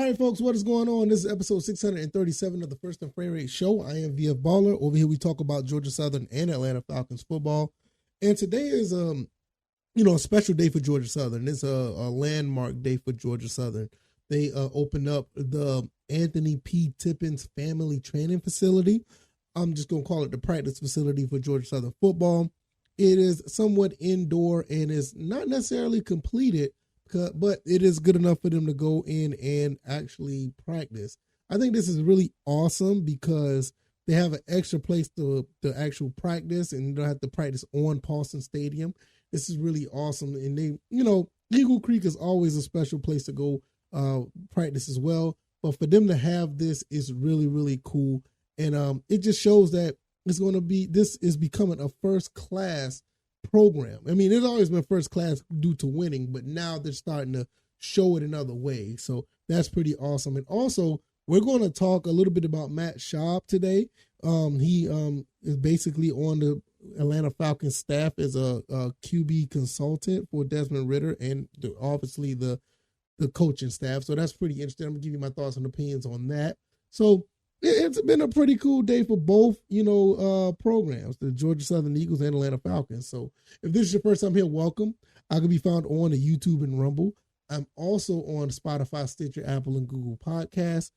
right, folks, what is going on? This is episode 637 of the First and Frame Rate Show. I am VF Baller. Over here, we talk about Georgia Southern and Atlanta Falcons football. And today is, a special day for Georgia Southern. It's a landmark day for Georgia Southern. They opened up the Anthony P. Tippins Family Training Facility. I'm just going to call it the practice facility for Georgia Southern football. It is somewhat indoor and is not necessarily completed, but it is good enough for them to go in and actually practice. I think this is really awesome because they have an extra place to actual practice, and you don't have to practice on Paulson Stadium. This is really awesome. And they, Eagle Creek is always a special place to go practice as well. But for them to have this is really, really cool. And it just shows that this is becoming a first class program. I mean, it's always been first class due to winning, but now they're starting to show it another way. So that's pretty awesome. And also, we're going to talk a little bit about Matt Schaub today. He is basically on the Atlanta Falcons staff as a QB consultant for Desmond Ridder and obviously the coaching staff. So that's pretty interesting. I'm going to give you my thoughts and opinions on that. So it's been a pretty cool day for both, programs, the Georgia Southern Eagles and Atlanta Falcons. So if this is your first time here, welcome. I can be found on the YouTube and Rumble. I'm also on Spotify, Stitcher, Apple, and Google Podcasts.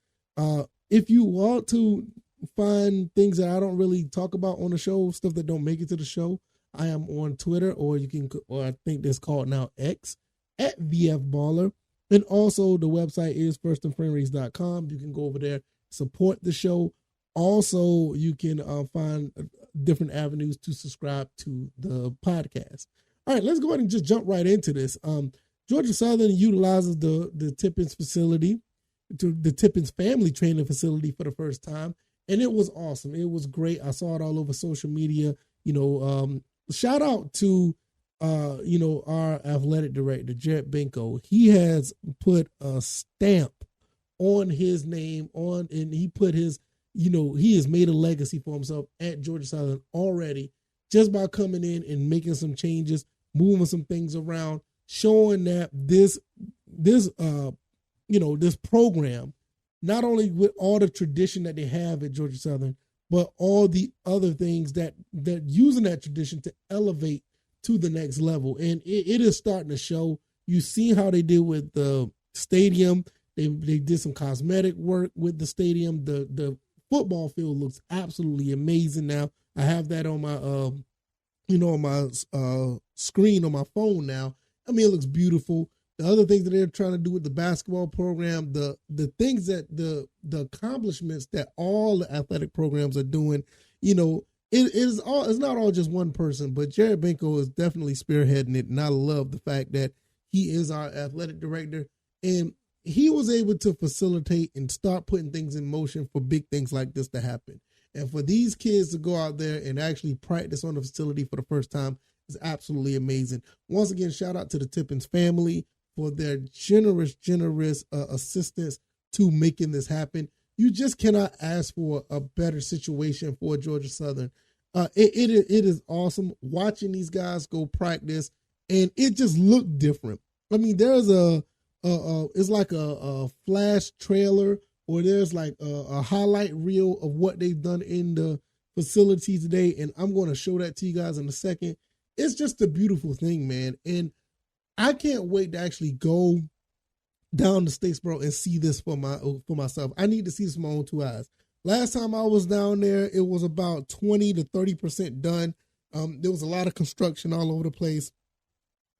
If you want to find things that I don't really talk about on the show, stuff that don't make it to the show, I am on Twitter, or I think it's called now X, at VF Baller. And also the website is firstandframerates.com. You can go over there, support the show. Also, you can find different avenues to subscribe to the podcast. All right, let's go ahead and just jump right into this. Georgia Southern utilizes the Tippins facility, the Tippins Family Training Facility for the first time, and it was awesome. It was great. I saw it all over social media. Shout out to our athletic director, Jared Benko. He has put a stamp on his name and he put his, he has made a legacy for himself at Georgia Southern already, just by coming in and making some changes, moving some things around, showing that this program, not only with all the tradition that they have at Georgia Southern, but all the other things that using that tradition to elevate to the next level. And it is starting to show. You see how they did with the stadium. They did some cosmetic work with the stadium. The football field looks absolutely amazing now. I have that on my on my screen on my phone now. I mean, it looks beautiful. The other things that they're trying to do with the basketball program, the things that the accomplishments that all the athletic programs are doing, it's not all just one person, but Jared Benko is definitely spearheading it. And I love the fact that he is our athletic director, and he was able to facilitate and start putting things in motion for big things like this to happen. And for these kids to go out there and actually practice on the facility for the first time is absolutely amazing. Once again, shout out to the Tippins family for their generous assistance to making this happen. You just cannot ask for a better situation for Georgia Southern. It is awesome watching these guys go practice, and it just looked different. I mean, there's it's like a flash trailer, or there's like a highlight reel of what they've done in the facility today, and I'm going to show that to you guys in a second. It's just a beautiful thing, man, and I can't wait to actually go down to Statesboro and see this for myself. I need to see this with my own two eyes. Last time I was down there, it was about 20 to 30% done. There was a lot of construction all over the place.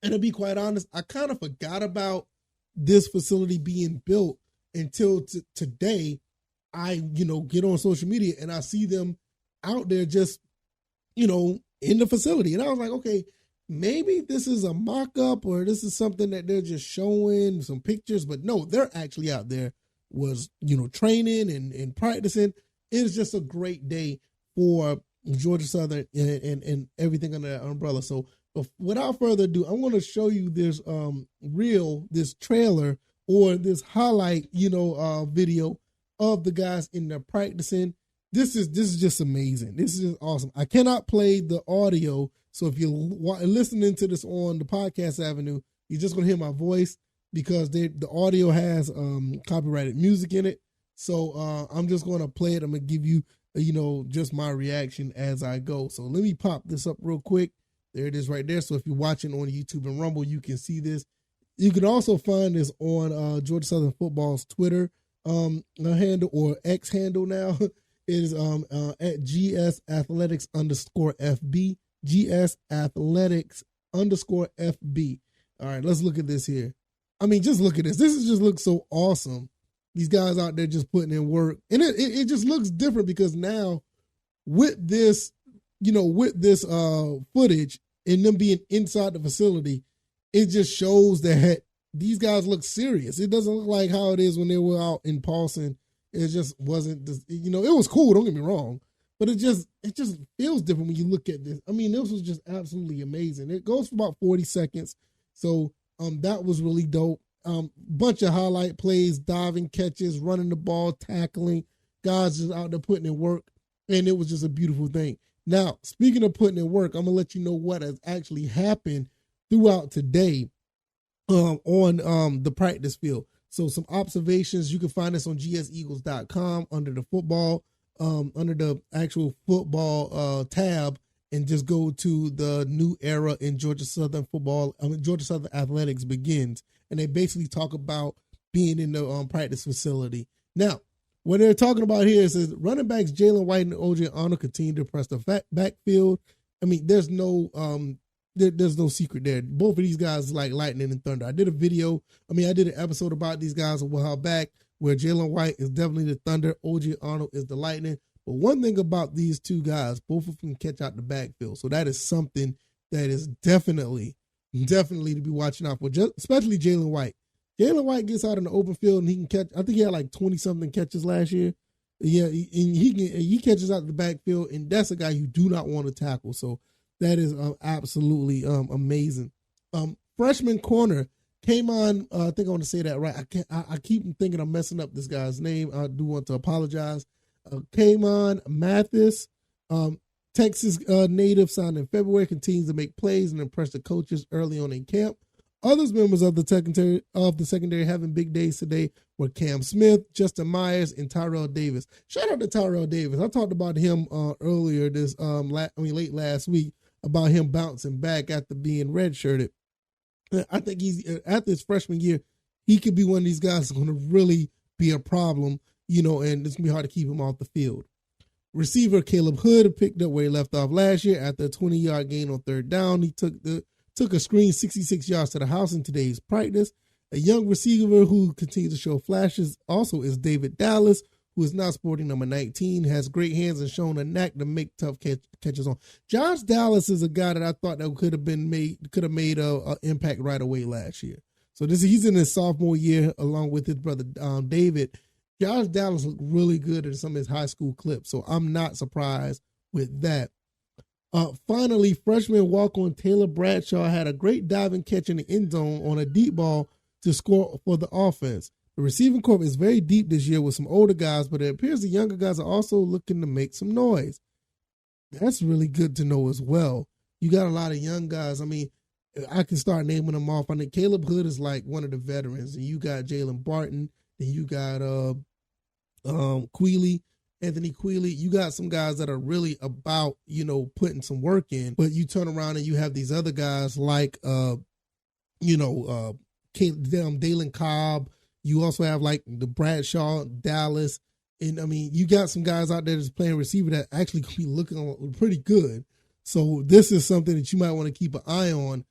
And to be quite honest, I kind of forgot about this facility being built until today. I, get on social media and I see them out there just, in the facility. And I was like, okay, maybe this is a mock-up or this is something that they're just showing some pictures, but no, they're actually out there training and practicing. It is just a great day for Georgia Southern and everything under that umbrella. So without further ado, I'm going to show you this this trailer or this highlight, video of the guys in there practicing. This is just amazing. This is just awesome. I cannot play the audio. So if you're listening to this on the podcast avenue, you're just going to hear my voice. because the audio has copyrighted music in it. So I'm just going to play it. I'm going to give you, just my reaction as I go. So let me pop this up real quick. There it is right there. So if you're watching on YouTube and Rumble, you can see this. You can also find this on Georgia Southern Football's Twitter handle, or X handle now. It is at GS Athletics _FB. GS Athletics _FB. All right, let's look at this here. I mean, just look at this. This just looks so awesome. These guys out there just putting in work. And it just looks different because now with this, footage and them being inside the facility, it just shows that these guys look serious. It doesn't look like how it is when they were out in Paulson. It just wasn't, it was cool, don't get me wrong, but it just feels different when you look at this. I mean, this was just absolutely amazing. It goes for about 40 seconds. So that was really dope. Bunch of highlight plays, diving catches, running the ball, tackling, guys just out there putting in work, and it was just a beautiful thing. Now, speaking of putting in work, I'm going to let you know what has actually happened throughout today on the practice field. So some observations, you can find this on gseagles.com under the football, under the actual football tab, and just go to the new era in Georgia Southern football. Georgia Southern athletics begins, and they basically talk about being in the practice facility. Now, what they're talking about here is running backs Jalen White and OJ Arnold continue to press the backfield. I mean, there's no secret there. Both of these guys like lightning and thunder. I did an episode about these guys a while back where Jalen White is definitely the thunder, OJ Arnold is the lightning. But one thing about these two guys, both of them catch out the backfield. So that is something that is definitely to be watching out for, especially Jalen White. Jalen White gets out in the open field and he can catch. I think he had like 20-something catches last year. Yeah, and he catches out the backfield, and that's a guy you do not want to tackle. So that is absolutely amazing. Freshman corner came on. I think I want to say that right. I keep thinking I'm messing up this guy's name. I do want to apologize. Came on Mathis, Texas native, signed in February, continues to make plays and impress the coaches early on in camp. Others members of the secondary having big days today were Cam Smith, Justin Myers, and Tyrell Davis. Shout out to Tyrell Davis. I talked about him earlier late last week about him bouncing back after being redshirted. I think after his freshman year, he could be one of these guys that's going to really be a problem, and it's going to be hard to keep him off the field. Receiver Caleb Hood picked up where he left off last year after a 20-yard gain on third down. He took a screen 66 yards to the house in today's practice. A young receiver who continues to show flashes also is David Dallas, who is now sporting number 19, has great hands and shown a knack to make tough catches on. Josh Dallas is a guy that I thought that could have made an impact right away last year. So he's in his sophomore year along with his brother David. Josh Dallas looked really good in some of his high school clips, so I'm not surprised with that. Finally, freshman walk-on Taylor Bradshaw had a great diving catch in the end zone on a deep ball to score for the offense. The receiving corps is very deep this year with some older guys, but it appears the younger guys are also looking to make some noise. That's really good to know as well. You got a lot of young guys. I mean, I can start naming them off. I think Caleb Hood is like one of the veterans, and you got Jalen Barton, and you got Anthony Queeley. You got some guys that are really about, putting some work in, but you turn around and you have these other guys like, Dalen Cobb. You also have like the Bradshaw, Dallas. And I mean, you got some guys out there that's playing receiver that actually could be looking pretty good. So this is something that you might want to keep an eye on.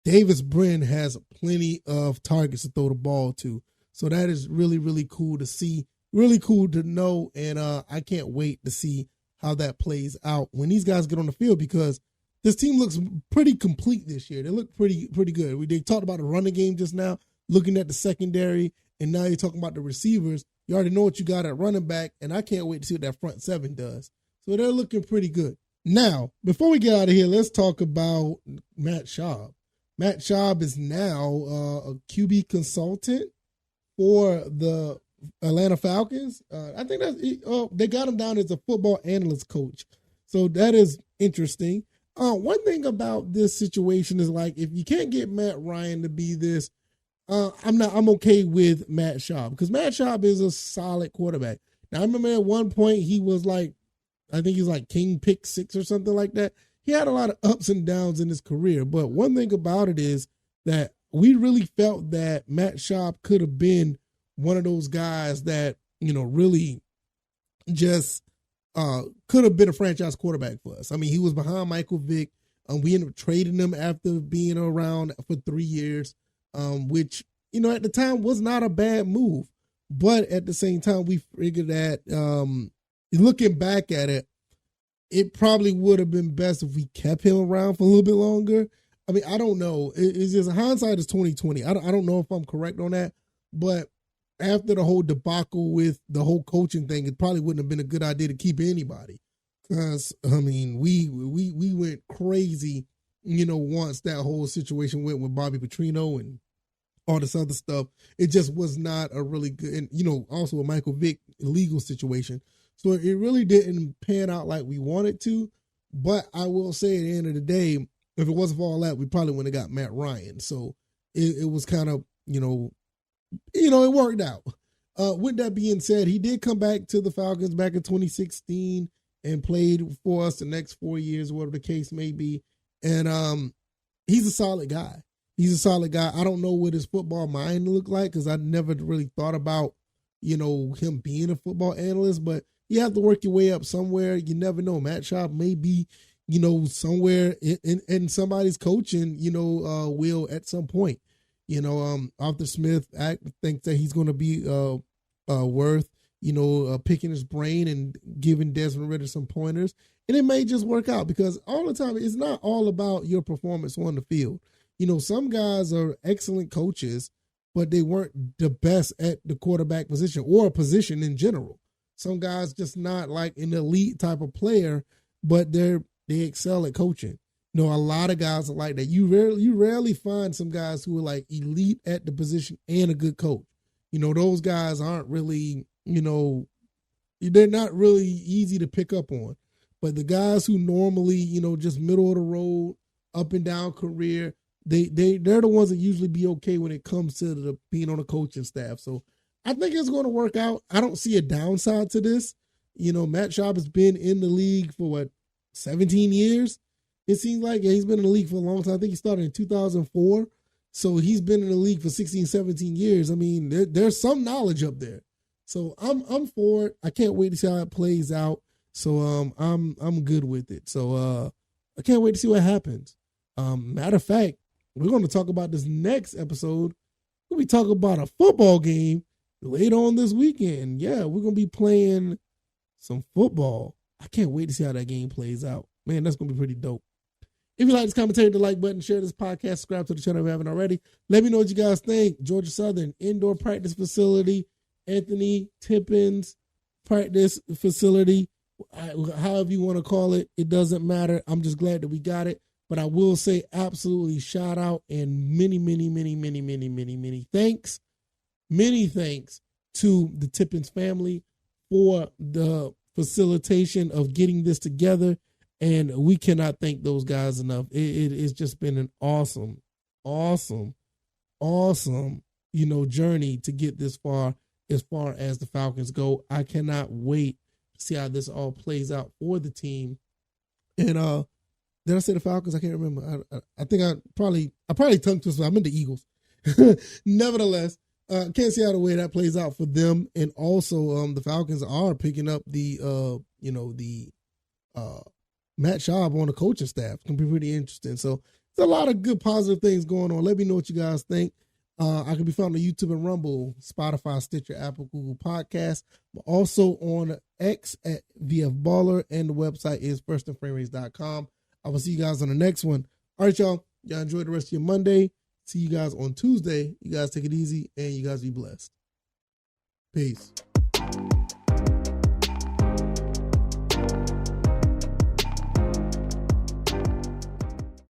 Davis Brin has plenty of targets to throw the ball to. So that is really, really cool to see. Really cool to know, and I can't wait to see how that plays out when these guys get on the field, because this team looks pretty complete this year. They look pretty good. They talked about the running game just now, looking at the secondary, and now you're talking about the receivers. You already know what you got at running back, and I can't wait to see what that front seven does. So they're looking pretty good. Now, before we get out of here, let's talk about Matt Schaub. Matt Schaub is now a QB consultant for the Atlanta Falcons. I think they got him down as a football analyst coach. So that is interesting. One thing about this situation is, like, if you can't get Matt Ryan to be this, I'm okay with Matt Schaub because Matt Schaub is a solid quarterback. Now I remember at one point he was like, I think he's like King Pick 6 or something like that. He had a lot of ups and downs in his career, but one thing about it is that we really felt that Matt Schaub could have been one of those guys that, really just could have been a franchise quarterback for us. I mean, he was behind Michael Vick. We ended up trading him after being around for 3 years, which, at the time was not a bad move. But at the same time, we figured that looking back at it, it probably would have been best if we kept him around for a little bit longer. I mean, I don't know. It's just hindsight is 2020. I don't know if I'm correct on that, but after the whole debacle with the whole coaching thing, it probably wouldn't have been a good idea to keep anybody. Because, I mean, we went crazy, once that whole situation went with Bobby Petrino and all this other stuff. It just was not a really good, and, also a Michael Vick legal situation. So it really didn't pan out like we wanted to. But I will say at the end of the day, if it wasn't for all that, we probably wouldn't have got Matt Ryan. So it was kind of, it worked out. With that being said, he did come back to the Falcons back in 2016 and played for us the next 4 years, whatever the case may be. And he's a solid guy. I don't know what his football mind looked like because I never really thought about, him being a football analyst. But you have to work your way up somewhere. You never know. Matt Schaub may be, somewhere in somebody's coaching, will at some point. Arthur Smith thinks that he's going to be worth, picking his brain and giving Desmond Ridder some pointers. And it may just work out because all the time, it's not all about your performance on the field. Some guys are excellent coaches, but they weren't the best at the quarterback position or a position in general. Some guys just not like an elite type of player, but they excel at coaching. A lot of guys are like that. You rarely find some guys who are like elite at the position and a good coach. Those guys aren't really, they're not really easy to pick up on. But the guys who normally, just middle of the road, up and down career, they're the ones that usually be okay when it comes to being on a coaching staff. So I think it's going to work out. I don't see a downside to this. Matt Schaub has been in the league for 17 years? It seems like he's been in the league for a long time. I think he started in 2004. So he's been in the league for 16, 17 years. I mean, there's some knowledge up there. So I'm for it. I can't wait to see how it plays out. So I'm good with it. So I can't wait to see what happens. Matter of fact, we're going to talk about this next episode. We'll be talking about a football game later on this weekend. Yeah, we're going to be playing some football. I can't wait to see how that game plays out. Man, that's going to be pretty dope. If you like this commentary, the like button, share this podcast, subscribe to the channel if you haven't already. Let me know what you guys think. Georgia Southern Indoor Practice Facility, Anthony Tippins Practice Facility, however you want to call it, it doesn't matter. I'm just glad that we got it. But I will say absolutely shout out and many thanks. Many thanks to the Tippins family for the facilitation of getting this together. And we cannot thank those guys enough. It's just been an awesome, journey to get this far as the Falcons go. I cannot wait to see how this all plays out for the team. And did I say the Falcons? I can't remember. I think I probably tongue twisted. I meant the Eagles. Nevertheless, can't see how the way that plays out for them. And also, the Falcons are picking up the Matt Schaub on the coaching staff. It's going to be pretty interesting. So there's a lot of good positive things going on. Let me know what you guys think. I can be found on YouTube and Rumble, Spotify, Stitcher, Apple, Google Podcasts, but also on X at VF Baller, and the website is firstandframerates.com. I will see you guys on the next one. All right, y'all. Y'all enjoy the rest of your Monday. See you guys on Tuesday. You guys take it easy, and you guys be blessed. Peace.